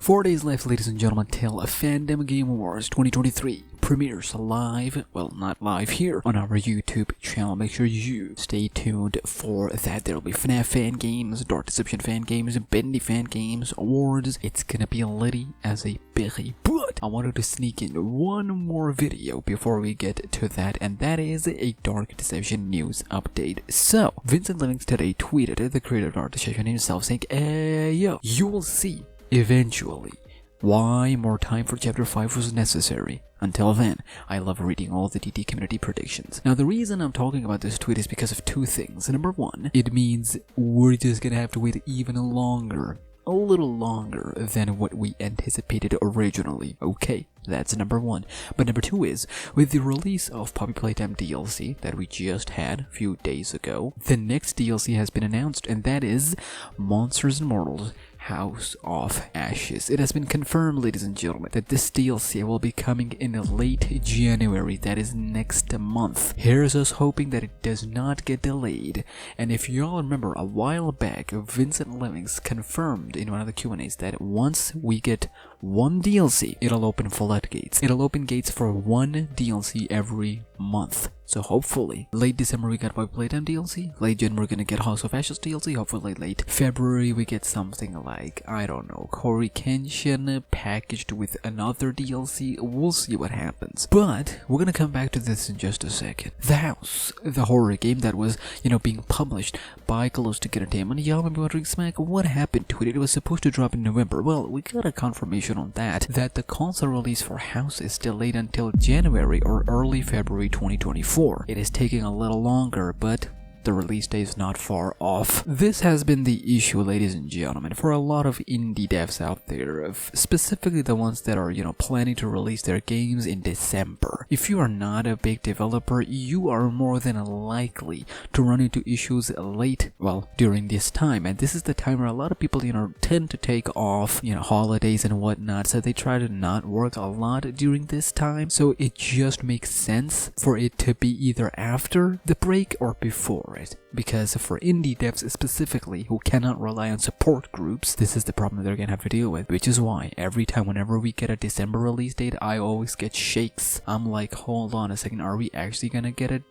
4 days left, ladies and gentlemen, till Fandom Game Awards 2023 premieres live, well, not live here on our YouTube channel. Make sure you stay tuned for that. There'll be FNAF fan games, Dark Deception fan games, Bendy fan games, awards. It's gonna be litty as a berry. But I wanted to sneak in one more video before we get to that, and that is a Dark Deception news update. So, Vincent Livings today tweeted, the creator of Dark Deception himself, saying, yo, you will see eventually why more time for chapter 5 was necessary. Until then, I love reading all the DD community predictions. Now, the reason I'm talking about this tweet is because of two things. Number one, it means we're just gonna have to wait even longer, a little longer than what we anticipated originally. Okay, that's number one. But number two is, with the release of Poppy Playtime DLC that we just had a few days ago, the next DLC has been announced, and that is Monsters and Mortals House of Ashes. It has been confirmed, ladies and gentlemen, that this DLC will be coming in late January, that is next month. Here's us hoping that it does not get delayed. And if you all remember, a while back, Vincent Livings confirmed in one of the Q&As that once we get one DLC, it'll open floodgates. It'll open gates for one DLC every month. So hopefully, late December we got Poppy Playtime DLC, late January we're gonna get House of Ashes DLC, hopefully late February we get something like, I don't know, Cory Kenshin packaged with another DLC. We'll see what happens. But we're gonna come back to this in just a second. The House, the horror game that was, being published by Galactic Entertainment. Y'all may be wondering, Smack, what happened to it? It was supposed to drop in November. Well, we got a confirmation on that the console release for House is delayed until January or early February 2024. It is taking a little longer, but the release date is not far off. This has been the issue, ladies and gentlemen, for a lot of indie devs out there, specifically the ones that are, planning to release their games in December. If you are not a big developer, you are more than likely to run into issues late, during this time. And this is the time where a lot of people, tend to take off, holidays and whatnot, so they try to not work a lot during this time. So it just makes sense for it to be either after the break or before it, because for indie devs specifically who cannot rely on support groups, this is the problem they're gonna have to deal with, which is why every time whenever we get a December release date, I always get shakes. I'm like, hold on a second, are we actually gonna get it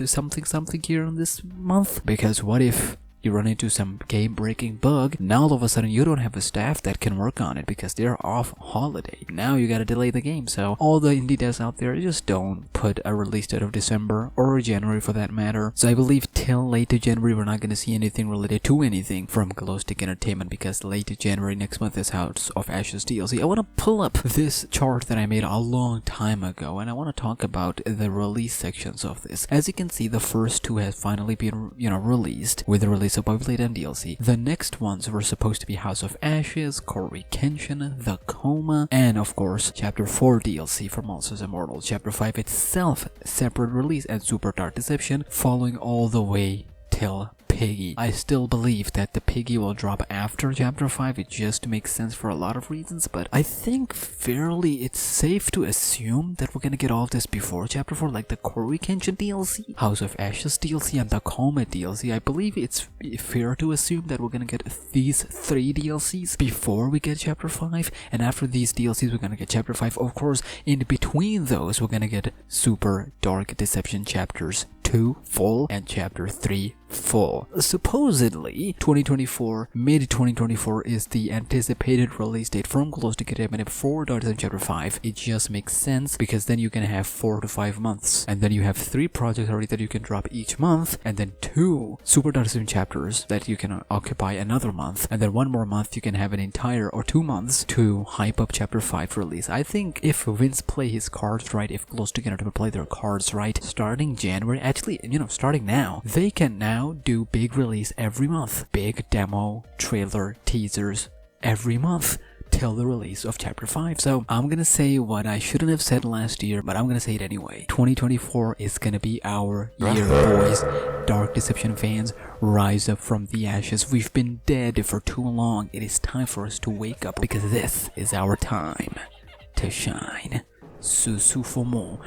something here in this month? Because what if you run into some game-breaking bug, now all of a sudden you don't have a staff that can work on it because they're off holiday. Now you gotta delay the game. So all the indie devs out there, just don't put a release date of December or January for that matter. So I believe till late January we're not gonna see anything related to anything from Galactic Entertainment, because late January next month is House of Ashes DLC. I wanna pull up this chart that I made a long time ago, and I wanna talk about the release sections of this. As you can see, the first two have finally been, released with the release of Poppy Playtime DLC. The next ones were supposed to be House of Ashes, Cory Kenshin, The Coma, and of course Chapter 4 DLC for Monsters and Mortals. Chapter 5 itself, separate release, and Super Dark Deception following all the way till Piggy. I still believe that the Piggy will drop after Chapter 5. It just makes sense for a lot of reasons, but I think fairly it's safe to assume that we're gonna get all of this before Chapter 4, like the Cory Kenshin DLC, House of Ashes DLC, and the Coma DLC. I believe it's fair to assume that we're gonna get these 3 DLCs before we get Chapter 5, and after these DLCs we're gonna get Chapter 5. Of course, in between those we're gonna get Super Dark Deception Chapters 2 full and Chapter 3 full. Supposedly, 2024, mid-2024 is the anticipated release date from Galactic Entertainment for Dark Deception Chapter 5. It just makes sense, because then you can have 4 to 5 months, and then you have 3 projects already that you can drop each month, and then 2 Super Dark Deception chapters that you can occupy another month, and then 1 more month you can have an entire, or 2 months to hype up Chapter 5 release. I think if Vince play his cards right, if Galactic Entertainment play their cards right, starting January, actually, starting now, they can now do big release every month. Big demo, trailer, teasers every month till the release of Chapter 5. So I'm gonna say what I shouldn't have said last year, but I'm gonna say it anyway. 2024 is gonna be our year, boys. Dark Deception fans, rise up from the ashes. We've been dead for too long. It is time for us to wake up, because this is our time to shine. Susu for more.